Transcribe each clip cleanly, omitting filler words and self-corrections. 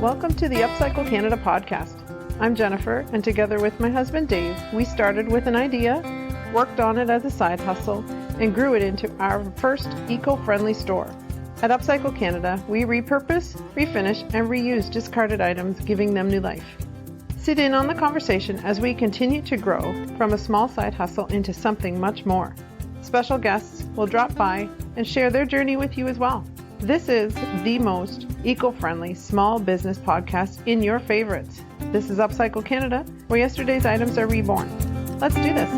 Welcome to the UpCycle Canada podcast. I'm Jennifer, and together with my husband Dave, we started with an idea, worked on it as a side hustle, and grew it into our first eco-friendly store. At UpCycle Canada, we repurpose, refinish, and reuse discarded items, giving them new life. Sit in on the conversation as we continue to grow from a small side hustle into something much more. Special guests will drop by and share their journey with you as well. This is the most eco-friendly small business podcast in your favorites. This is UpCycle Canada, where yesterday's items are reborn. Let's do this.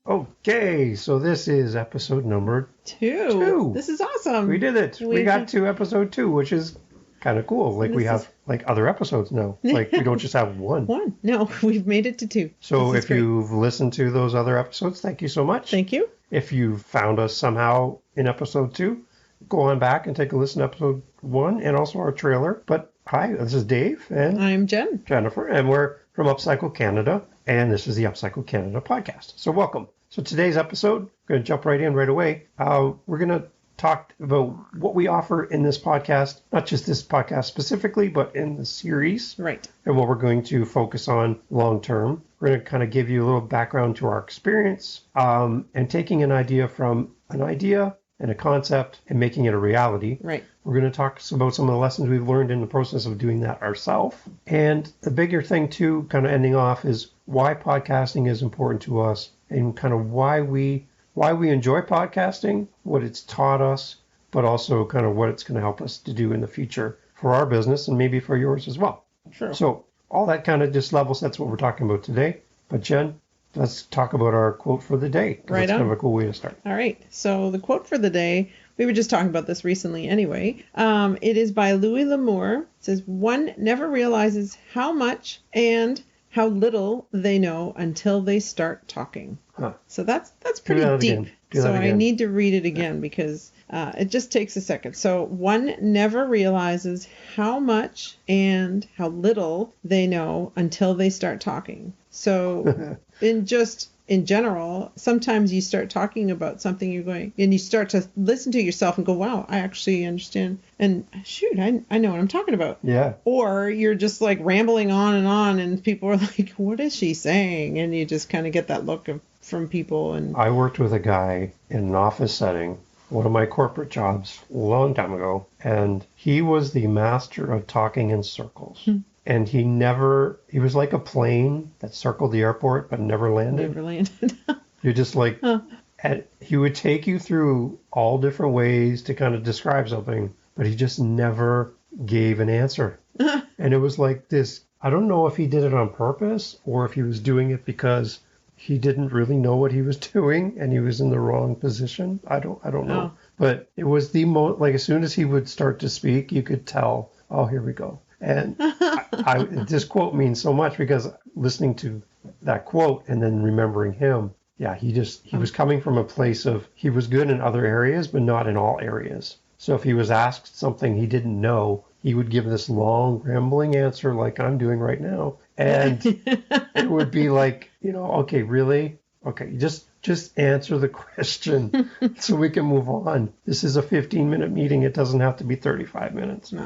Okay, so this is episode number 2. This is awesome. We did it. We got to episode 2, which is kind of cool. Like we have like other episodes now. Like we don't just have one. No, we've made it to 2. So if you've listened to those other episodes, thank you so much. Thank you. If you found us somehow in episode 2, go on back and take a listen to episode 1 and also our trailer. But hi, this is Dave and I'm Jennifer, and we're from UpCycle Canada, and this is the UpCycle Canada podcast. So welcome. So today's episode, we're going to jump right in right away. We're going to talk about what we offer in this podcast, not just this podcast specifically, but in the series. Right. And what we're going to focus on long term. We're going to kind of give you a little background to our experience and taking an idea from an idea and a concept and making it a reality. Right. We're going to talk about some of the lessons we've learned in the process of doing that ourselves. And the bigger thing too, kind of ending off, is why podcasting is important to us and kind of why we enjoy podcasting, what it's taught us, but also kind of what it's going to help us to do in the future for our business and maybe for yours as well. Sure. So all that kind of just level sets what we're talking about today. But Jen, let's talk about our quote for the day. Right. That's kind of a cool way to start. All right. So the quote for the day, we were just talking about this recently anyway. It is by Louis L'Amour. It says, "One never realizes how much and how little they know until they start talking." Huh. So that's pretty deep. So I need to read it again because it just takes a second. So one never realizes how much and how little they know until they start talking. So in general, sometimes you start talking about something you're going, and you start to listen to yourself and go, wow, I actually understand. And shoot, I know what I'm talking about. Yeah. Or you're just like rambling on and people are like, what is she saying? And you just kind of get that look from people. And I worked with a guy in an office setting, one of my corporate jobs a long time ago, and he was the master of talking in circles. And he was like a plane that circled the airport but never landed. You're just like, and he would take you through all different ways to kind of describe something, but he just never gave an answer. And it was like this, I don't know if he did it on purpose or if he was doing it because he didn't really know what he was doing and he was in the wrong position. I don't know. But it was the most, like as soon as he would start to speak, you could tell, oh, here we go. And this quote means so much because listening to that quote and then remembering him, he was coming from a place of, he was good in other areas, but not in all areas. So if he was asked something he didn't know, he would give this long rambling answer like I'm doing right now. And it would be like, okay, really? Okay, just answer the question so we can move on. This is a 15-minute meeting. It doesn't have to be 35 minutes. No.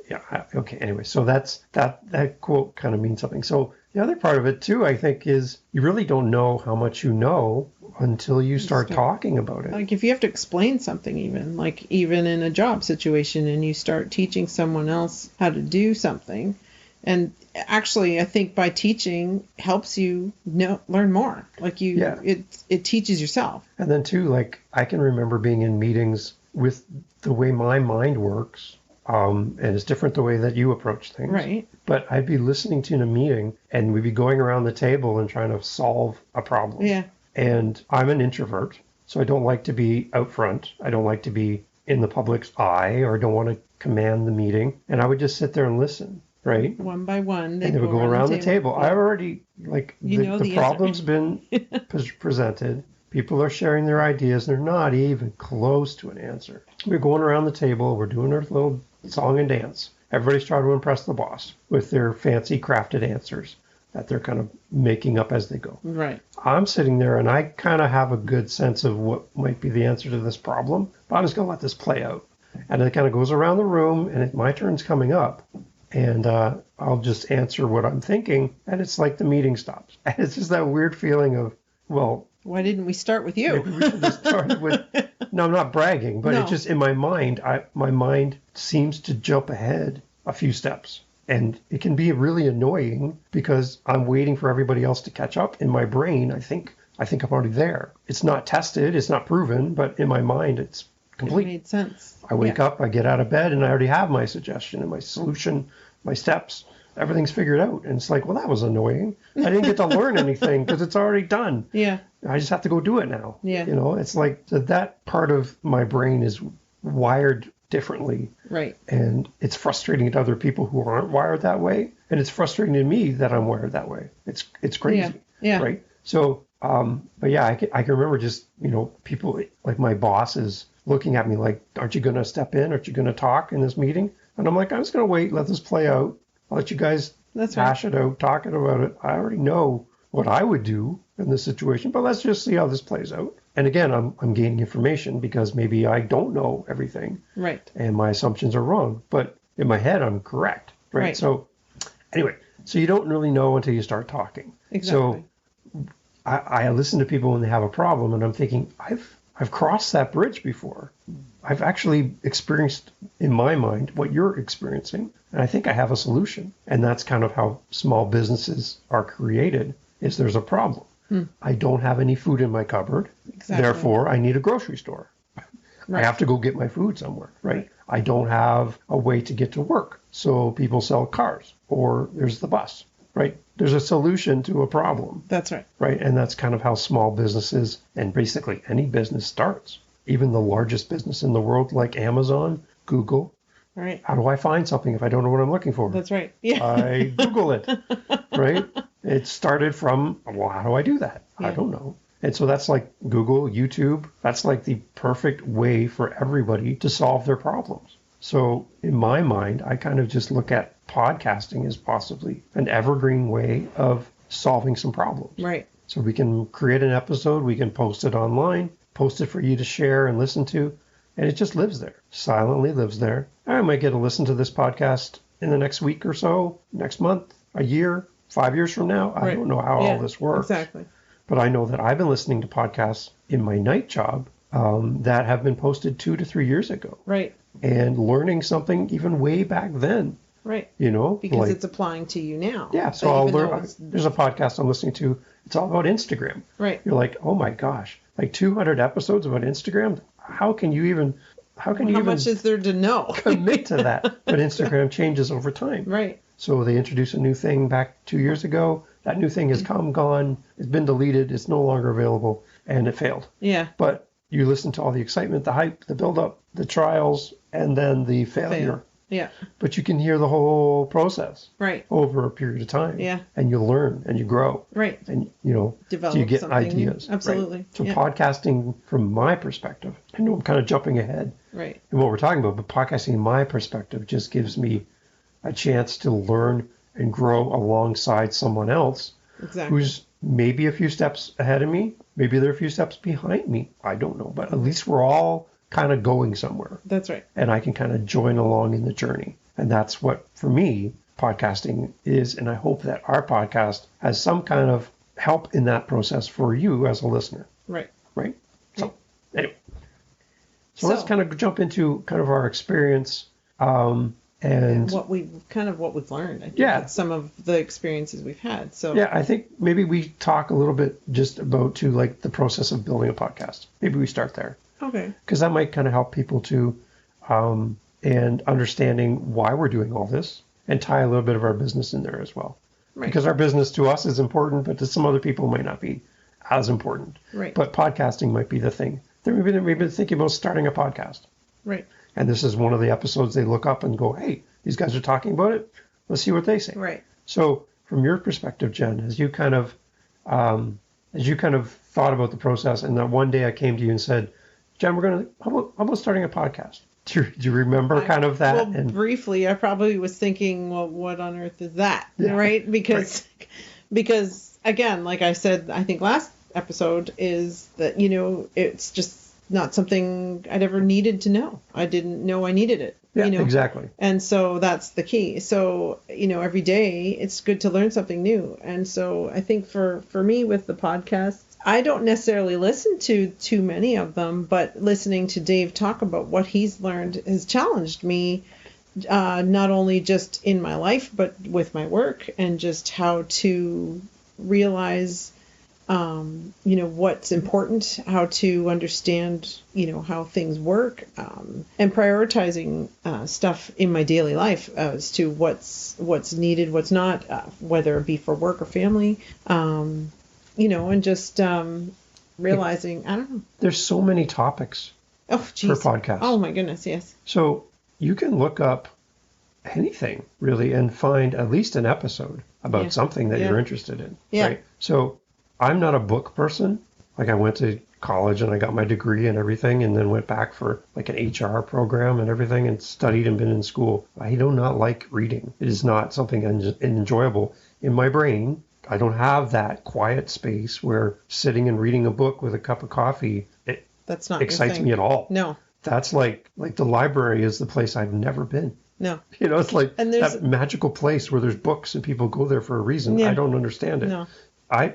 Yeah. Okay. Anyway, so that quote kind of means something. So the other part of it too, I think, is you really don't know how much you know until you start talking about it. Like if you have to explain something, even in a job situation, and you start teaching someone else how to do something, and actually, I think by teaching helps you learn more. Like it teaches yourself. And then too, like I can remember being in meetings with the way my mind works. And it's different the way that you approach things. Right. But I'd be listening to in a meeting and we'd be going around the table and trying to solve a problem. Yeah. And I'm an introvert, so I don't like to be out front. I don't like to be in the public's eye, or I don't want to command the meeting. And I would just sit there and listen, right? One by one. And they would go around the table. Yeah. I already, like, the problem's been presented. People are sharing their ideas. They're not even close to an answer. We're going around the table. We're doing our little song and dance. Everybody's trying to impress the boss with their fancy crafted answers that they're kind of making up as they go. Right. I'm sitting there and I kind of have a good sense of what might be the answer to this problem, but I'm just going to let this play out. And it kind of goes around the room, and my turn's coming up. And I'll just answer what I'm thinking, and it's like the meeting stops. And it's just that weird feeling of, well, why didn't we start with you? maybe we should have started with. No, I'm not bragging, but No. it's just in my mind. My mind seems to jump ahead a few steps, and it can be really annoying because I'm waiting for everybody else to catch up. In my brain, I think I'm already there. It's not tested, it's not proven, but in my mind, it's complete. It made sense. I wake up, I get out of bed, and I already have my suggestion and my solution, my steps. Everything's figured out. And it's like, well, that was annoying. I didn't get to learn anything because it's already done. Yeah. I just have to go do it now. Yeah. You know, it's like that part of my brain is wired differently. Right. And it's frustrating to other people who aren't wired that way. And it's frustrating to me that I'm wired that way. It's crazy. Yeah. Yeah. Right. So, but yeah, I can remember just, people like my bosses looking at me like, aren't you going to step in? Aren't you going to talk in this meeting? And I'm like, I'm just going to wait, let this play out. I'll let you guys hash it out, talking about it. I already know what I would do in this situation, but let's just see how this plays out. And again, I'm gaining information because maybe I don't know everything. Right. And my assumptions are wrong, but in my head, I'm correct. Right. So anyway, so you don't really know until you start talking. Exactly. So I listen to people when they have a problem, and I'm thinking, I've crossed that bridge before. I've actually experienced, in my mind, what you're experiencing, and I think I have a solution. And that's kind of how small businesses are created, is there's a problem. I don't have any food in my cupboard. Exactly. Therefore, I need a grocery store. Right. I have to go get my food somewhere, right? I don't have a way to get to work. So people sell cars, or there's the bus, right? There's a solution to a problem. That's right. Right. And that's kind of how small businesses and basically any business starts. Even the largest business in the world, like Amazon, Google. Right. How do I find something if I don't know what I'm looking for? That's right. Yeah. I Google it. Right. It started from, well, how do I do that? Yeah. I don't know. And so that's like Google, YouTube. That's like the perfect way for everybody to solve their problems. So in my mind, I kind of just look at podcasting as possibly an evergreen way of solving some problems. Right. So we can create an episode, we can post it online, post it for you to share and listen to, and it just lives there, silently lives there. I might get to listen to this podcast in the next week or so, next month, a year, 5 years from now. I don't know how all this works. Exactly. But I know that I've been listening to podcasts in my night job that have been posted 2 to 3 years ago. Right. And learning something even way back then. Right. Because like, it's applying to you now. Yeah. So I'll learn. There's a podcast I'm listening to. It's all about Instagram. Right. You're like, oh my gosh, like 200 episodes about Instagram. How much is there to know? Commit to that? But Instagram changes over time. Right. So they introduced a new thing back 2 years ago. That new thing has gone. It's been deleted. It's no longer available, and it failed. Yeah. But you listen to all the excitement, the hype, the build-up, the trials, and then the failure. Yeah. But you can hear the whole process. Right. Over a period of time. Yeah. And you learn and you grow. Right. And, develop so you get something ideas. New. Absolutely. Right? So podcasting, from my perspective, I know I'm kind of jumping ahead. Right. In what we're talking about, but podcasting, in my perspective, just gives me a chance to learn and grow alongside someone else. Exactly. Who's maybe a few steps ahead of me. Maybe they're a few steps behind me. I don't know. But at least we're all kind of going somewhere. That's right. And I can kind of join along in the journey. And that's what, for me, podcasting is. And I hope that our podcast has some kind of help in that process for you as a listener. Right. Right? So, anyway. So let's kind of jump into kind of our experience. And what we've learned. I think that's some of the experiences we've had. So yeah, I think maybe we talk a little bit just about like the process of building a podcast. Maybe we start there. Okay. Because that might kind of help people to, and understanding why we're doing all this, and tie a little bit of our business in there as well. Right. Because our business to us is important, but to some other people might not be as important. Right. But podcasting might be the thing. We've been thinking about starting a podcast. Right. And this is one of the episodes they look up and go, hey, these guys are talking about it. Let's see what they say. Right. So from your perspective, Jen, as you kind of thought about the process, and then one day I came to you and said, Jen, how about starting a podcast? Do you remember kind of that? Well, briefly, I probably was thinking, well, what on earth is that? Yeah. Right? Because again, like I said, I think last episode is that, it's just not something I'd ever needed to know. I didn't know I needed it. Yeah, you know? exactly. And so that's the key. So, every day it's good to learn something new. And so I think for me with the podcasts, I don't necessarily listen to too many of them, but listening to Dave talk about what he's learned has challenged me, not only just in my life, but with my work, and just how to realize, what's important, how to understand, how things work, and prioritizing stuff in my daily life as to what's needed, what's not, whether it be for work or family, and just realizing, I don't know. There's so many topics for podcasts. Oh my goodness, yes. So you can look up anything really and find at least an episode about something that you're interested in. Yeah. Right? So I'm not a book person. Like I went to college and I got my degree and everything, and then went back for like an HR program and everything and studied and been in school. I do not like reading. It is not something enjoyable in my brain. I don't have that quiet space where sitting and reading a book with a cup of coffee, that's not excites me at all. No. That's like the library is the place I've never been. No. It's like that magical place where there's books and people go there for a reason. Yeah. I don't understand it. No.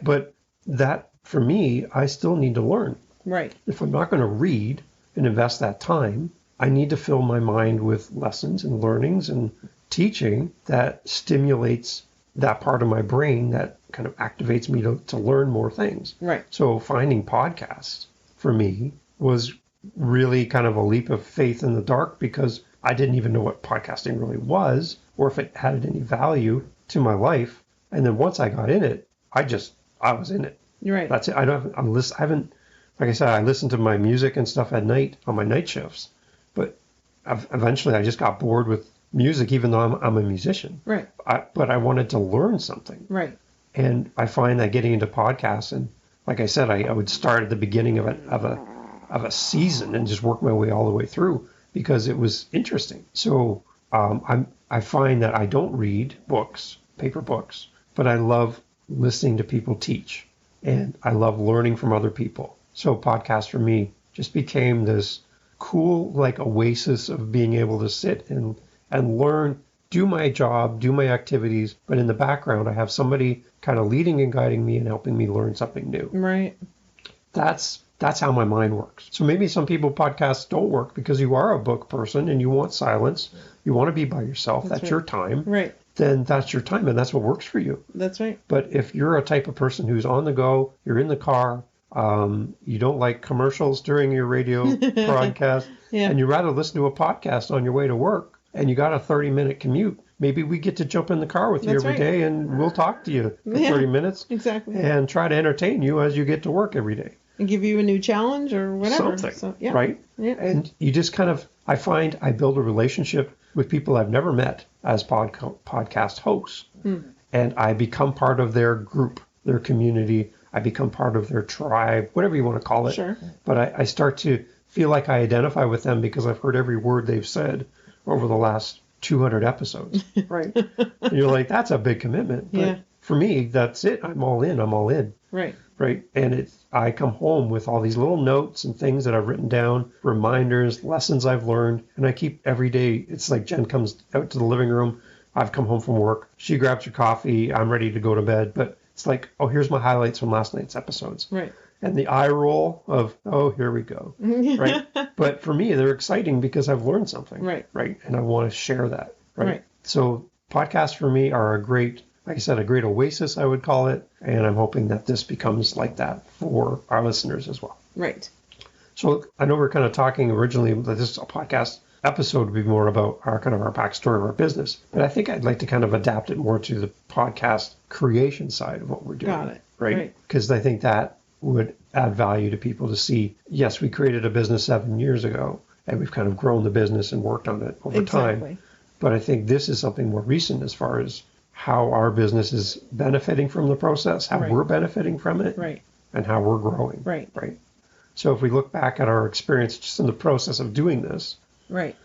But that, for me, I still need to learn. Right. If I'm not going to read and invest that time, I need to fill my mind with lessons and learnings and teaching that stimulates that part of my brain that kind of activates me to learn more things. Right. So finding podcasts for me was really kind of a leap of faith in the dark, because I didn't even know what podcasting really was or if it had any value to my life. And then once I got in it, I was in it. Right. That's it. I haven't, like I said, I listen to my music and stuff at night on my night shifts, but eventually I just got bored with music, even though I'm a musician. Right. But I wanted to learn something. Right. And I find that getting into podcasts, and like I said, I would start at the beginning of a season and just work my way all the way through because it was interesting. So I find that I don't read books, paper books, but I love listening to people teach, and I love learning from other people. So podcasts for me just became this cool like oasis of being able to sit and learn, do my job, do my activities, but in the background I have somebody kind of leading and guiding me and helping me learn something new. Right. That's how my mind works. So maybe some people podcasts don't work because you are a book person and you want silence. You want to be by yourself. That's your time. Right. Then that's your time and that's what works for you. That's right. But if you're a type of person who's on the go, you're in the car, you don't like commercials during your radio broadcast, and you'd rather listen to a podcast on your way to work, and you got a 30-minute commute, maybe we get to jump in the car with you every day and we'll talk to you for 30 minutes. Exactly. And try to entertain you as you get to work every day. And give you a new challenge or whatever. Something, so, yeah. right? Yeah. And you just kind of, I find I build a relationship with people I've never met as podcast hosts. And I become part of their group, their community. I become part of their tribe, whatever you want to call it. Sure. But I start to feel like I identify with them because I've heard every word they've said over the last 200 episodes. Right. And you're like, that's a big commitment. But for me, that's it. I'm all in. Right. Right. And I come home with all these little notes and things that I've written down, reminders, lessons I've learned. And I keep every day. It's like Jen comes out to the living room. I've come home from work. She grabs her coffee. I'm ready to go to bed. But it's like, oh, here's my highlights from last night's episodes. Right. And the eye roll of, oh, here we go. Right. But for me, they're exciting because I've learned something. Right. Right. And I want to share that. Right. So podcasts for me are like I said, a great oasis, I would call it. And I'm hoping that this becomes like that for our listeners as well. Right. So I know we're kind of talking originally that this podcast episode would be more about our backstory of our business. But I think I'd like to kind of adapt it more to the podcast creation side of what we're doing. Got it. Right? Because I think that would add value to people to see, yes, we created a business 7 years ago and we've kind of grown the business and worked on it over time. But I think this is something more recent as far as how our business is benefiting from the process, how we're benefiting from it, and how we're growing. Right. So if we look back at our experience just in the process of doing this. Right.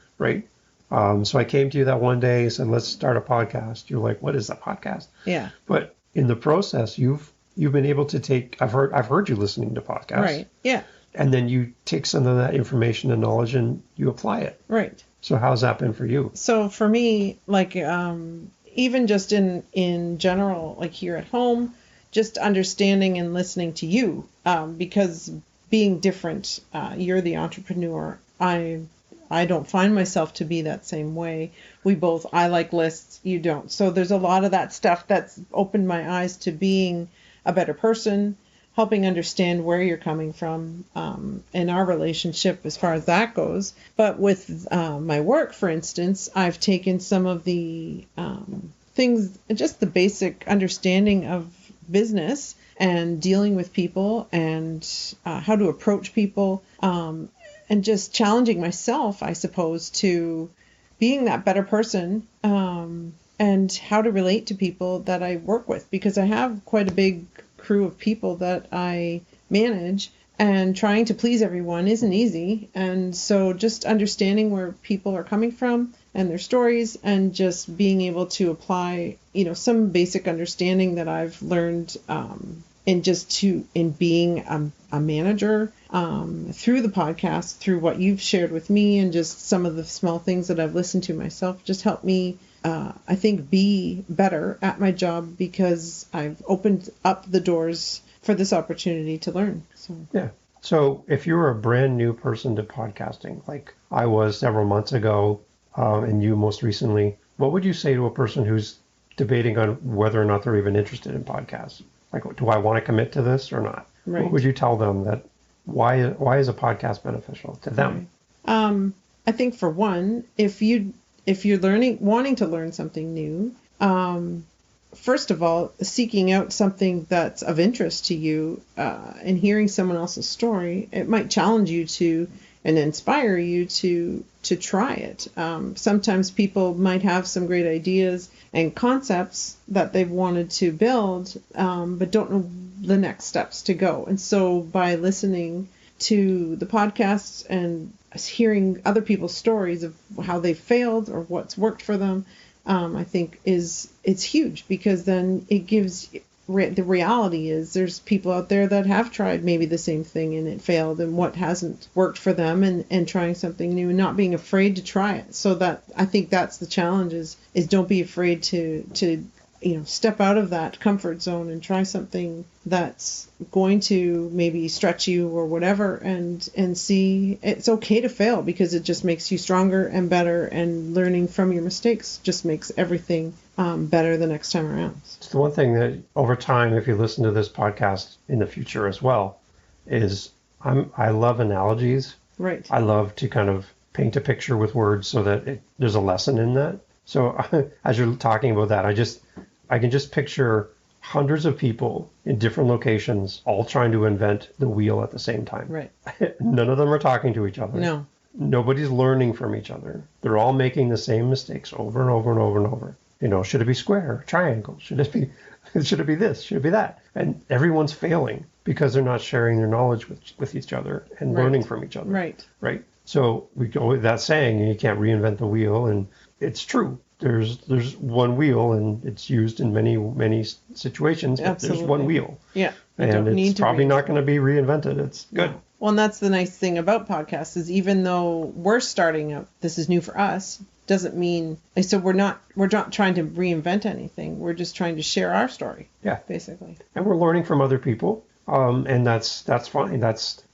So I came to you that one day and said, let's start a podcast. You're like, what is a podcast? Yeah. But in the process, you've been able to take, I've heard you listening to podcasts. Right. Yeah. And then you take some of that information and knowledge and you apply it. Right. So how's that been for you? So for me, like even just in general, like here at home, just understanding and listening to you, because being different, you're the entrepreneur. I don't find myself to be that same way. I like lists, you don't. So there's a lot of that stuff that's opened my eyes to being a better person, helping understand where you're coming from in our relationship as far as that goes. But with my work, for instance, I've taken some of the things, just the basic understanding of business and dealing with people and how to approach people, and just challenging myself, I suppose, to being that better person, and how to relate to people that I work with, because I have quite a big crew of people that I manage, and trying to please everyone isn't easy. And so just understanding where people are coming from and their stories, and just being able to apply, some basic understanding that I've learned in being a manager, through the podcast, through what you've shared with me, and just some of the small things that I've listened to myself, just help me, I think, be better at my job, because I've opened up the doors for this opportunity to learn. So yeah. So if you were a brand new person to podcasting, like I was several months ago, and you most recently, what would you say to a person who's debating on whether or not they're even interested in podcasts? Like, do I want to commit to this or not? Right. What would you tell them that why is a podcast beneficial to them? Right. I think for one, if you're wanting to learn something new, first of all, seeking out something that's of interest to you, and hearing someone else's story, it might challenge you to and inspire you to try it. Sometimes people might have some great ideas and concepts that they've wanted to build, but don't know the next steps to go. And so by listening to the podcasts and hearing other people's stories of how they failed or what's worked for them, I think it's huge, because then it gives the reality is there's people out there that have tried maybe the same thing and it failed, and what hasn't worked for them, and trying something new and not being afraid to try it. So that, I think that's the challenge, is don't be afraid to step out of that comfort zone and try something that's going to maybe stretch you or whatever, and see it's okay to fail, because it just makes you stronger and better, and learning from your mistakes just makes everything better the next time around. It's the one thing that over time, if you listen to this podcast in the future as well, is I love analogies. Right. I love to kind of paint a picture with words so that there's a lesson in that. So as you're talking about that, I can just picture hundreds of people in different locations all trying to invent the wheel at the same time. Right. None of them are talking to each other. No. Nobody's learning from each other. They're all making the same mistakes over and over and over and over. Should it be square, triangle? Should it be this? Should it be that? And everyone's failing because they're not sharing their knowledge with each other and learning from each other. Right. Right. So we go with that saying, you can't reinvent the wheel, and it's true. There's one wheel, and it's used in many situations, but Absolutely. There's one wheel. Yeah. And it's probably not going to be reinvented. It's good. No. Well, and that's the nice thing about podcasts, is even though we're starting out, this is new for us, doesn't mean, so we're not trying to reinvent anything. We're just trying to share our story. Yeah. Basically. And we're learning from other people. And that's fine.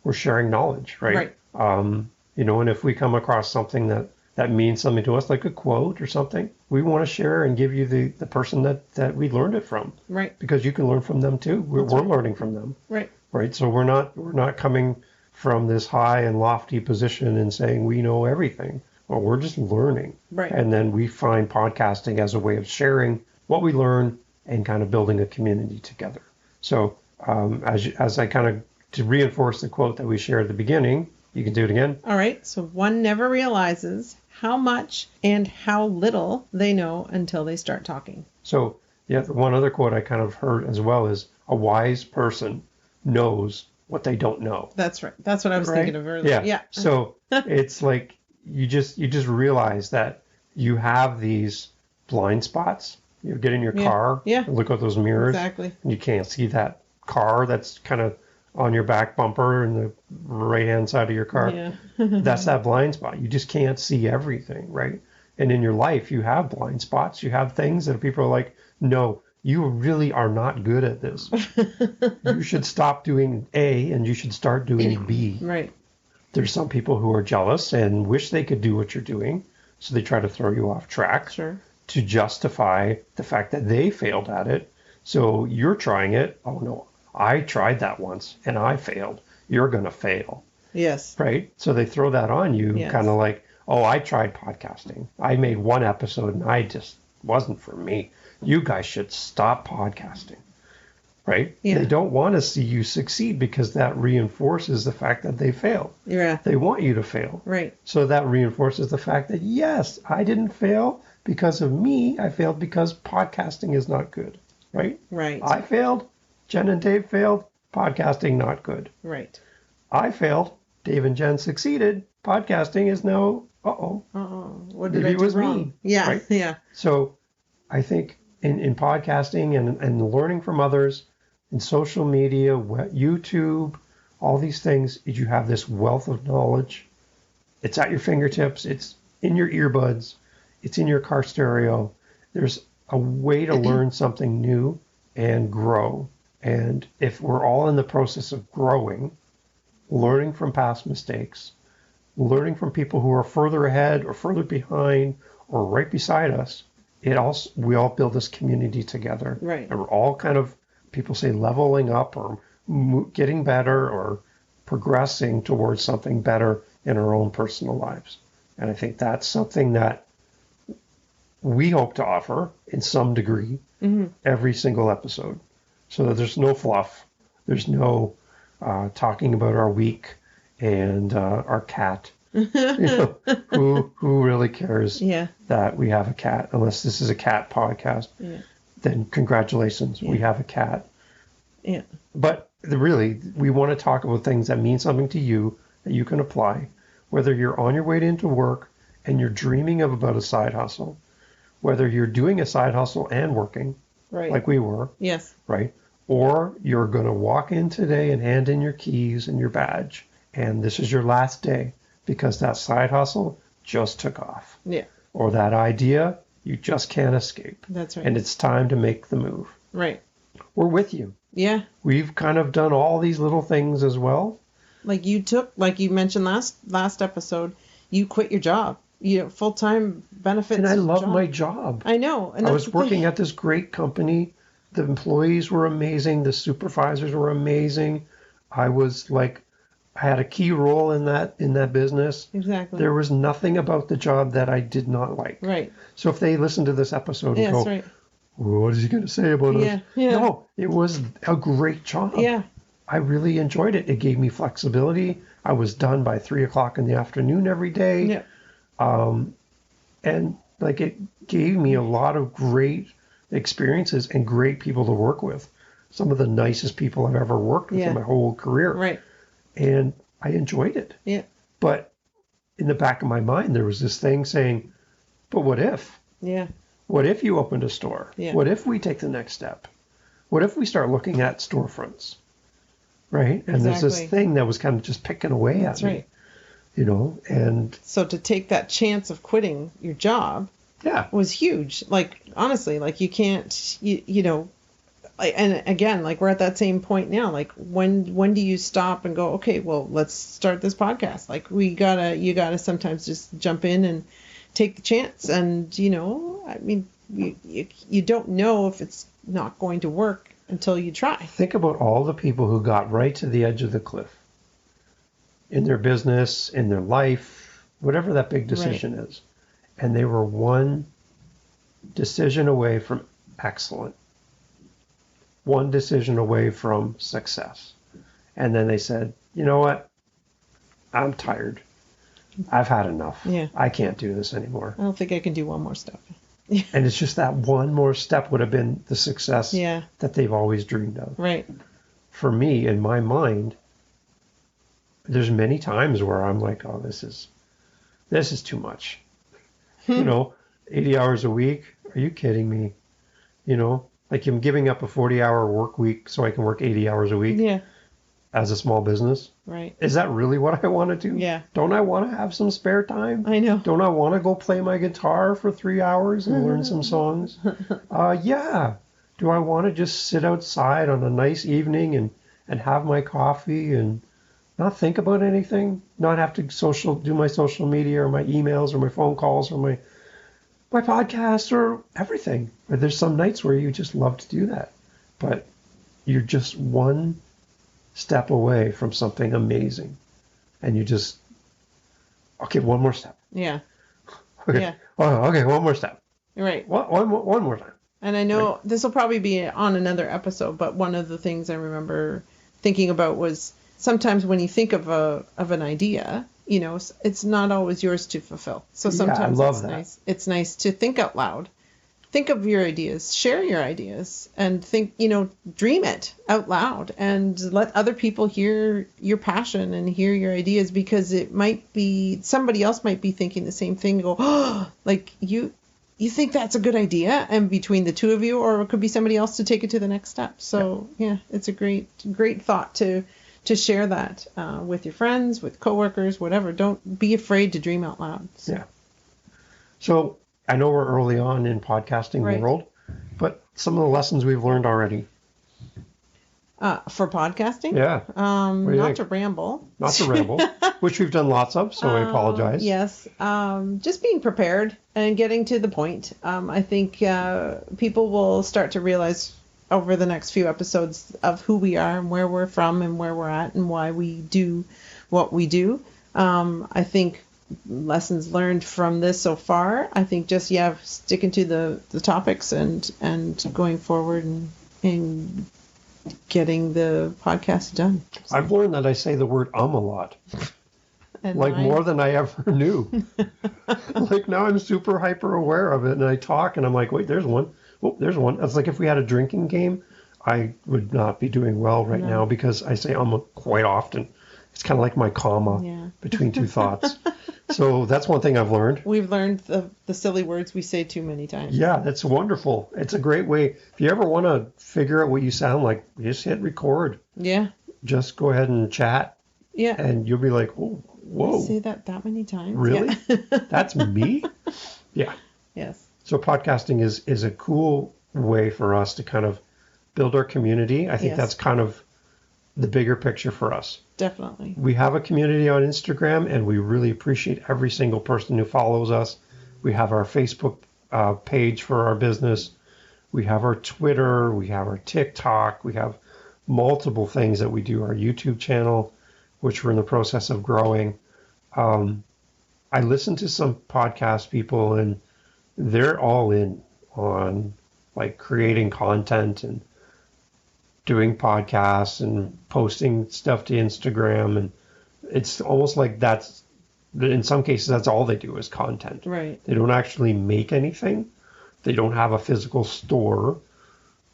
We're sharing knowledge, right? Right. And if we come across something that means something to us, like a quote or something, we want to share and give you the person that we learned it from. Right. Because you can learn from them too. We're learning from them. Right. Right. So we're not coming from this high and lofty position and saying we know everything. Well, we're just learning. Right. And then we find podcasting as a way of sharing what we learn and kind of building a community together. So as I kind of, to reinforce the quote that we shared at the beginning, you can do it again. All right. So one never realizes how much and how little they know until they start talking. So yeah, one other quote I kind of heard as well is, a wise person knows what they don't know. That's right. That's what I was thinking of earlier. Yeah. So it's like you just realize that you have these blind spots. You get in your car, and look at those mirrors, exactly, and you can't see that car that's kind of on your back bumper and the right hand side of your car. Yeah. That's that blind spot. You just can't see everything, right? And in your life, you have blind spots. You have things that people are like, no, you really are not good at this. You should stop doing A and you should start doing B. Right. There's some people who are jealous and wish they could do what you're doing. So they try to throw you off track Sure. to justify the fact that they failed at it. So you're trying it. Oh, no, I tried that once and I failed. You're going to fail. Yes. Right? So they throw that on you, Yes. kind of like, oh, I tried podcasting. I made one episode and I just wasn't for me. You guys should stop podcasting. Right? Yeah. They don't want to see you succeed because that reinforces the fact that they failed. Yeah. They want you to fail. Right. So that reinforces the fact that, yes, I didn't fail because of me. I failed because podcasting is not good. Right? Right. I failed. Jen and Dave failed. Podcasting not good. Right. I failed. Dave and Jen succeeded. Podcasting is now, What did maybe I it do was wrong? me. Yeah. Right? Yeah. So I think in podcasting and learning from others, in social media, YouTube, all these things, you have this wealth of knowledge. It's at your fingertips. It's in your earbuds. It's in your car stereo. There's a way to learn something new and grow. And if we're all in the process of growing, learning from past mistakes, learning from people who are further ahead or further behind or right beside us, we all build this community together. Right. And we're all kind of, people say, leveling up or getting better or progressing towards something better in our own personal lives. And I think that's something that we hope to offer in some degree every single episode, so that there's no fluff, there's no talking about our week and our cat. Who really cares Yeah. that we have a cat? Unless this is a cat podcast, then congratulations, we have a cat. Yeah. But really, we want to talk about things that mean something to you that you can apply, whether you're on your way into work and you're dreaming about a side hustle, whether you're doing a side hustle and working, Right. like we were, Yes. right? Or you're going to walk in today and hand in your keys and your badge, and this is your last day because that side hustle just took off. Yeah. Or that idea, you just can't escape. That's right. And it's time to make the move. Right. We're with you. Yeah. We've kind of done all these little things as well. Like you mentioned last episode, you quit your job. Full-time benefits. And I love job. my job. I know. And I that's was the working thing. at this great company. The employees were amazing. The supervisors were amazing. I had a key role in that business. Exactly. There was nothing about the job that I did not like. Right. So if they listen to this episode and Yes, go, right. what is he going to say about Yeah, us? yeah. No, it was a great job. Yeah. I really enjoyed it. It gave me flexibility. I was done by 3:00 in the afternoon every day. Yeah. And it gave me a lot of great experiences and great people to work with. Some of the nicest people I've ever worked with Yeah. in my whole career. Right. And I enjoyed it. Yeah. But in the back of my mind, there was this thing saying, but what if? Yeah. What if you opened a store? Yeah. What if we take the next step? What if we start looking at storefronts? Right? And there's this Exactly. thing that was kind of just picking away That's at me. right. And So to take that chance of quitting your job yeah. was huge. Like, honestly, like you can't, and again, like we're at that same point now. Like when do you stop and go, okay, well, let's start this podcast. Like you gotta sometimes just jump in and take the chance. And, I mean, you don't know if it's not going to work until you try. Think about all the people who got right to the edge of the cliff in their business, in their life, whatever that big decision is. And they were one decision away from excellent, one decision away from success. And then they said, you know what? I'm tired. I've had enough. Yeah. I can't do this anymore. I don't think I can do one more step. And it's just that one more step would have been the success Yeah. that they've always dreamed of. Right. For me, in my mind, there's many times where I'm like, oh, this is too much. 80 hours a week? Are you kidding me? Like I'm giving up a 40-hour work week so I can work 80 hours a week. Yeah. as a small business. Right. Is that really what I want to do? Yeah. Don't I want to have some spare time? I know. Don't I want to go play my guitar for 3 hours and learn some songs? Yeah. Do I want to just sit outside on a nice evening and have my coffee and not think about anything? Not have to do my social media or my emails or my phone calls or my podcast or everything. But there's some nights where you just love to do that. But you're just one step away from something amazing. And you just, okay, one more step. Yeah. Okay. Yeah. Oh, okay, one more step. Right. One more time. And I know this will probably be on another episode, but one of the things I remember thinking about was sometimes when you think of an idea, you know, it's not always yours to fulfill. So sometimes it's nice to think out loud. Think of your ideas, share your ideas, and think, you know, dream it out loud and let other people hear your passion and hear your ideas, because it might be somebody else might be thinking the same thing. Go, oh, like you think that's a good idea, and between the two of you, or it could be somebody else to take it to the next step. So yeah, it's a great thought to share that with your friends, with coworkers, whatever. Don't be afraid to dream out loud. So. Yeah. So I know we're early on in podcasting world, but some of the lessons we've learned already. For podcasting? Yeah. Not to ramble. Not to ramble, which we've done lots of, so I apologize. Yes. Just being prepared and getting to the point. I think people will start to realize over the next few episodes of who we are and where we're from and where we're at and why we do what we do. I think lessons learned from this so far. I think just sticking to the topics and going forward and getting the podcast done. I've learned that I say the word a lot. And more than I ever knew. Like now I'm super hyper aware of it, and I talk and I'm like, wait, there's one. Oh, there's one. It's like if we had a drinking game, I would not be doing well right now because I say quite often. It's kind of like my comma between two thoughts. So that's one thing I've learned. We've learned the silly words we say too many times. Yeah, that's wonderful. It's a great way. If you ever want to figure out what you sound like, just hit record. Yeah. Just go ahead and chat. Yeah. And you'll be like, oh, whoa. I say that many times? Really? Yeah. That's me? Yeah. Yes. So podcasting is a cool way for us to kind of build our community. I think that's kind of the bigger picture for us. Definitely. We have a community on Instagram, and we really appreciate every single person who follows us. We have our Facebook page for our business. We have our Twitter. We have our TikTok. We have multiple things that we do. Our YouTube channel, which we're in the process of growing. I listen to some podcast people, and they're all in on like creating content and doing podcasts and posting stuff to Instagram. And it's almost like in some cases, that's all they do is content. Right. They don't actually make anything. They don't have a physical store.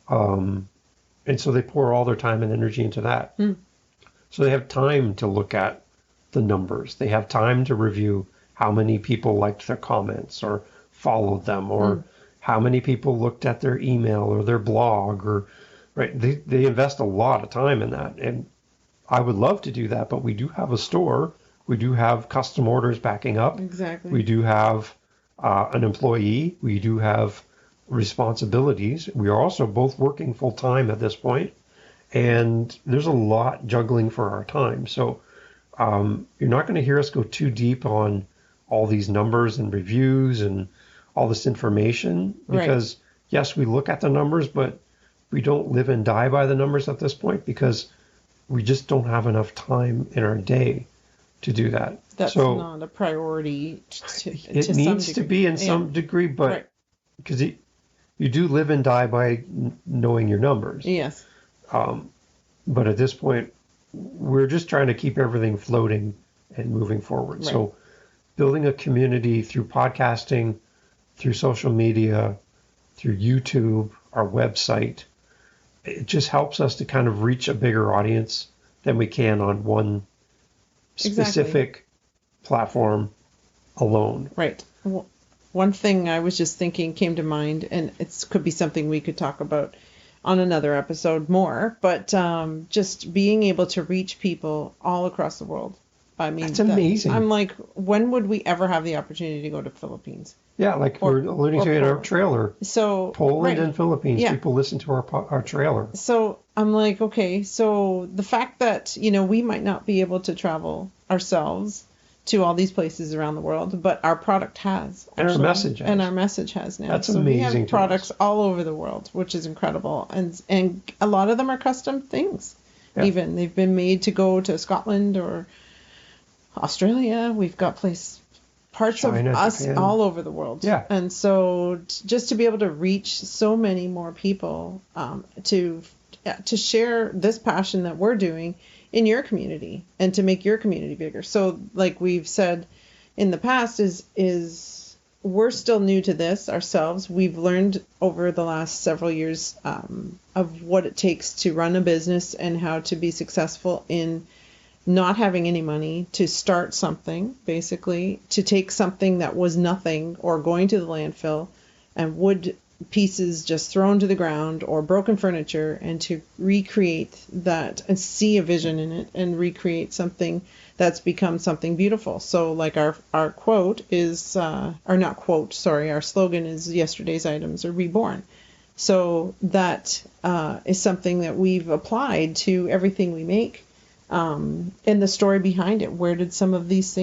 And so they pour all their time and energy into that. So they have time to look at the numbers. They have time to review how many people liked their comments or followed them, or how many people looked at their email or their blog, or right. They invest a lot of time in that. And I would love to do that, but we do have a store. We do have custom orders backing up. Exactly. We do have an employee. We do have responsibilities. We are also both working full time at this point, and there's a lot juggling for our time. So you're not going to hear us go too deep on all these numbers and reviews and all this information, because yes, we look at the numbers, but we don't live and die by the numbers at this point, because we just don't have enough time in our day to do that. That's not a priority. It needs to be in some degree, but because you do live and die by knowing your numbers. Yes. But at this point, we're just trying to keep everything floating and moving forward. Right. So building a community through podcasting, through social media, through YouTube, our website, it just helps us to kind of reach a bigger audience than we can on one specific platform alone. Right. Well, one thing I was just thinking came to mind, and it could be something we could talk about on another episode more, but just being able to reach people all across the world. I mean, That's amazing. I'm like, when would we ever have the opportunity to go to the Philippines? Yeah, like we're alluding to in our trailer. So Poland and Philippines, Yeah. people listen to our trailer. So I'm like, okay, so the fact that, we might not be able to travel ourselves to all these places around the world, but our product has. And our message has. And our message has now. That's so amazing we have to products us. all over the world, which is incredible. And a lot of them are custom things. Yeah. Even they've been made to go to Scotland or Australia. We've got parts China, of us Japan. all over the world. Yeah. And so just to be able to reach so many more people, to share this passion that we're doing in your community and to make your community bigger. So like we've said in the past is we're still new to this ourselves. We've learned over the last several years of what it takes to run a business and how to be successful in not having any money, to start something, basically, to take something that was nothing or going to the landfill and wood pieces just thrown to the ground or broken furniture, and to recreate that and see a vision in it and recreate something that's become something beautiful. So like our quote is, or not quote, sorry, our slogan is yesterday's items are reborn. So that is something that we've applied to everything we make. And the story behind it. Where did some of these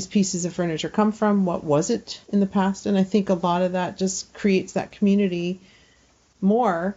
pieces of furniture come from? What was it in the past? And I think a lot of that just creates that community more,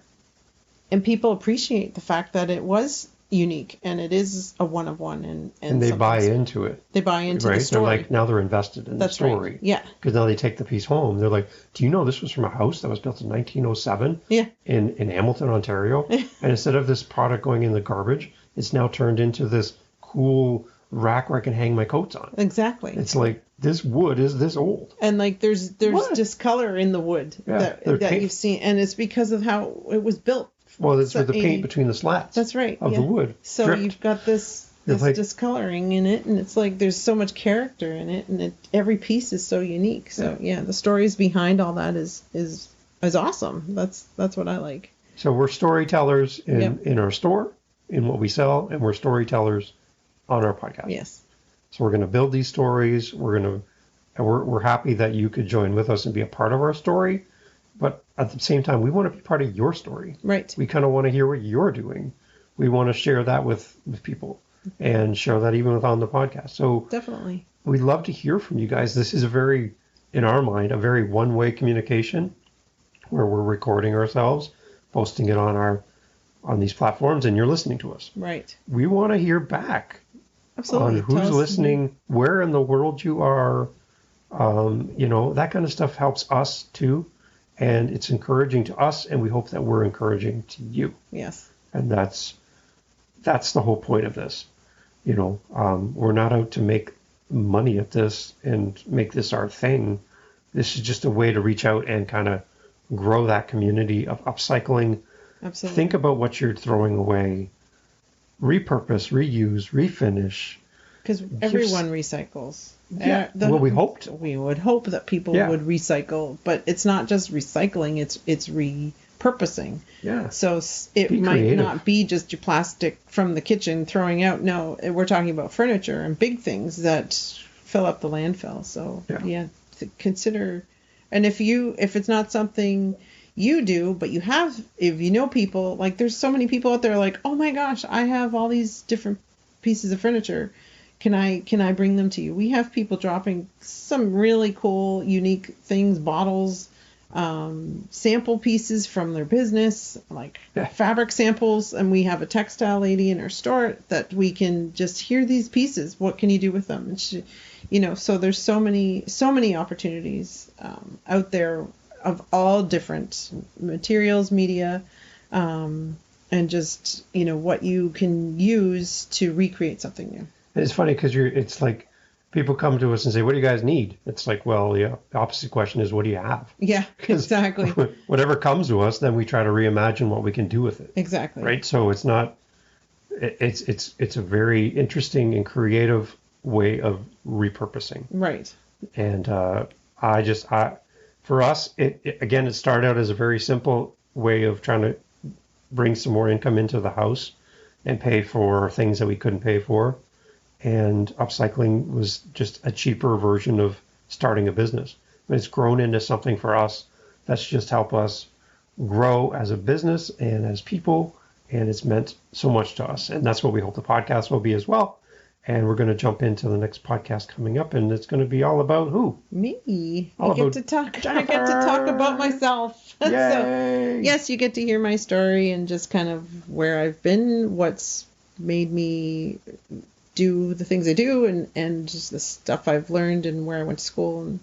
and people appreciate the fact that it was unique and it is a one of one. And they buy into it. They buy into right? the story. They're like, now they're invested in That's the story. right. Yeah. Because now they take the piece home. They're like, do you know this was from a house that was built in 1907 Yeah. in Hamilton, Ontario? And instead of this product going in the garbage, it's now turned into this cool rack where I can hang my coats on. Exactly. It's like, this wood is this old. And like there's What? discolor in the wood that paint- you've seen, and it's because of how it was built. Well, it's So with the paint 80 between the slats. That's right. Of yeah. the wood. So dripped. you've got this It's like- discoloring in it, and it's like there's so much character in it, and every piece is so unique. So yeah, the stories behind all that is awesome. That's what I like. So we're storytellers Yep. in our store, in what we sell, and we're storytellers on our podcast. Yes. So we're going to build these stories. We're happy that you could join with us and be a part of our story. But at the same time, we want to be part of your story. Right. We kind of want to hear what you're doing. We want to share that with people and share that even on the podcast. So Definitely. we'd love to hear from you guys. This is in our mind, a very one-way communication where we're recording ourselves, posting it on these platforms, and you're listening to us. Right. We want to hear back Absolutely. on who's listening, where in the world you are. That kind of stuff helps us too. And it's encouraging to us, and we hope that we're encouraging to you. Yes. And that's the whole point of this. We're not out to make money at this and make this our thing. This is just a way to reach out and kind of grow that community of upcycling. Absolutely. Think about what you're throwing away. Repurpose, reuse, refinish. Because everyone recycles. Yeah. We hoped. We would hope that people would recycle, but it's not just recycling; it's repurposing. Yeah. So it Be might creative. not be just your plastic from the kitchen throwing out. No, we're talking about furniture and big things that fill up the landfill. So consider. And if it's not something you do, but if you know people, like there's so many people out there like, oh my gosh, I have all these different pieces of furniture. Can I bring them to you? We have people dropping some really cool, unique things, bottles, sample pieces from their business, like fabric samples. And we have a textile lady in our store that we can just hear these pieces. What can you do with them? And so there's so many opportunities out there of all different materials, media, and just, what you can use to recreate something new. It's funny because it's like people come to us and say, what do you guys need? It's like, well, the opposite question is, what do you have? Yeah, exactly. Whatever comes to us, then we try to reimagine what we can do with it. Exactly. Right. So it's not, it's a very interesting and creative way of repurposing. Right. And for us, it started out as a very simple way of trying to bring some more income into the house and pay for things that we couldn't pay for. And upcycling was just a cheaper version of starting a business. But it's grown into something for us that's just helped us grow as a business and as people. And it's meant so much to us. And that's what we hope the podcast will be as well. And we're going to jump into the next podcast coming up. And it's going to be all about who? Me. All I get to talk about myself. Yay! So, yes, you get to hear my story and just kind of where I've been, what's made me do the things I do, and just the stuff I've learned and where I went to school, and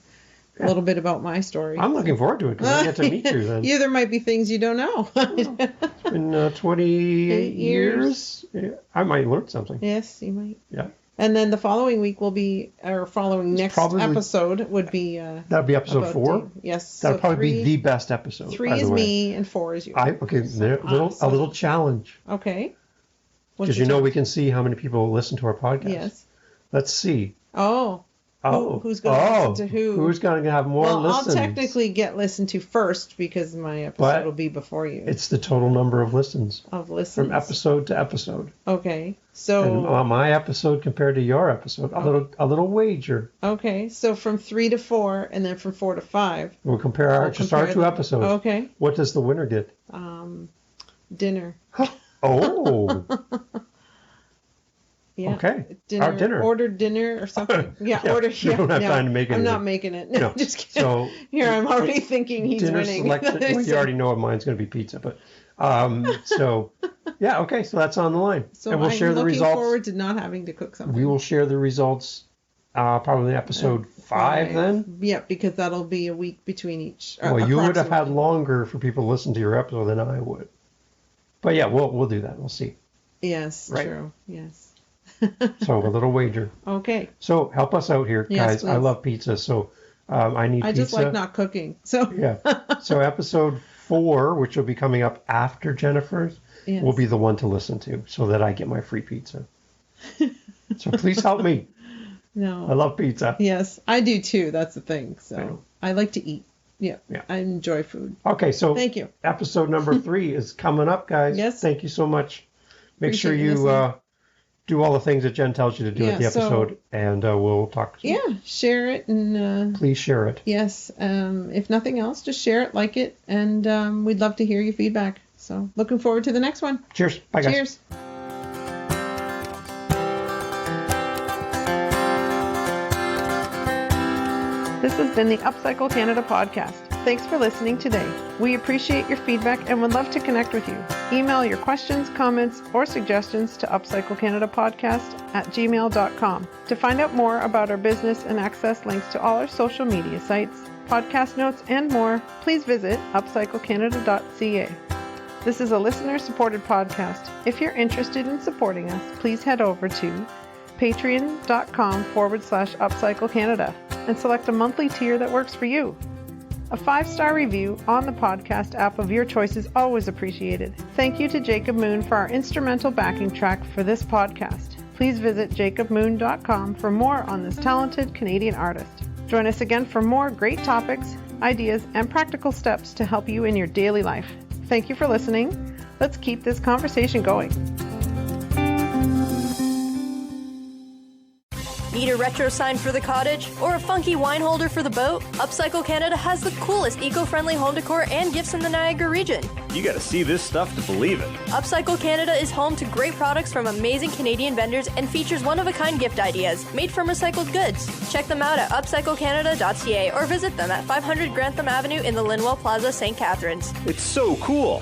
a little bit about my story. I'm looking forward to it because I get to meet you then. Yeah, there might be things you don't know. It's been 28 years. Yeah, I might learn something. Yes, you might. Yeah. And then the following week will be, or following next episode would be... that'll be episode 4? Dave. Yes. That'll probably be the best episode. 3 is me and 4 is you. Okay, a little challenge. Okay. Because we can see how many people listen to our podcast. Yes. Let's see. Who's going to listen to who? Who's going to have more listens? I'll technically get listened to first because my episode will be before you. It's the total number of listens. From episode to episode. Okay. So and my episode compared to your episode, a little wager. Okay. So from 3 to 4 and then from 4 to 5. We'll compare our 2 episodes. Okay. What does the winner get? Dinner. Oh. Yeah. Okay. Our dinner. Order dinner or something. Yeah. Order. You don't have time to make it. I'm not making it. No, just kidding. So here I'm already thinking he's winning. Well, you already know mine's going to be pizza, but so yeah. Okay. So that's on the line. So and we'll share the results. I'm looking forward to not having to cook something. We will share the results probably in episode 5 then. Yeah, because that'll be a week between each. Well, you would have had longer for people to listen to your episode than I would. But yeah, we'll do that. We'll see. Yes. Right. True. Yes. So a little wager. Okay. So help us out here, guys. Please. I love pizza, so I need pizza. I just like not cooking. So yeah. So episode 4, which will be coming up after Jennifer's, will be the one to listen to, so that I get my free pizza. So please help me. No. I love pizza. Yes, I do too. That's the thing. So I like to eat. Yeah. I enjoy food. Okay, so thank you. Episode number 3 is coming up, guys. Yes. Thank you so much. Make sure you do all the things that Jen tells you to do at the episode, and we'll talk. Yeah, share it and please share it. Yes. If nothing else, just share it, like it, and we'd love to hear your feedback. So looking forward to the next one. Cheers. Bye, guys. Cheers. This has been the UpCycle Canada podcast. Thanks for listening today. We appreciate your feedback and would love to connect with you. Email your questions, comments, or suggestions to upcyclecanadapodcast@gmail.com. To find out more about our business and access links to all our social media sites, podcast notes, and more, please visit upcyclecanada.ca. This is a listener-supported podcast. If you're interested in supporting us, please head over to patreon.com/UpCycleCanada and select a monthly tier that works for you. A 5-star review on the podcast app of your choice is always appreciated. Thank you to Jacob Moon for our instrumental backing track for this podcast. Please visit jacobmoon.com for more on this talented Canadian artist. Join us again for more great topics, ideas, and practical steps to help you in your daily life. Thank you for listening. Let's keep this conversation going. Need a retro sign for the cottage or a funky wine holder for the boat? UpCycle Canada has the coolest eco-friendly home decor and gifts in the Niagara region. You gotta see this stuff to believe it. UpCycle Canada is home to great products from amazing Canadian vendors and features one-of-a-kind gift ideas made from recycled goods. Check them out at upcyclecanada.ca or visit them at 500 Grantham Avenue in the Linwell Plaza, St. Catharines. It's so cool.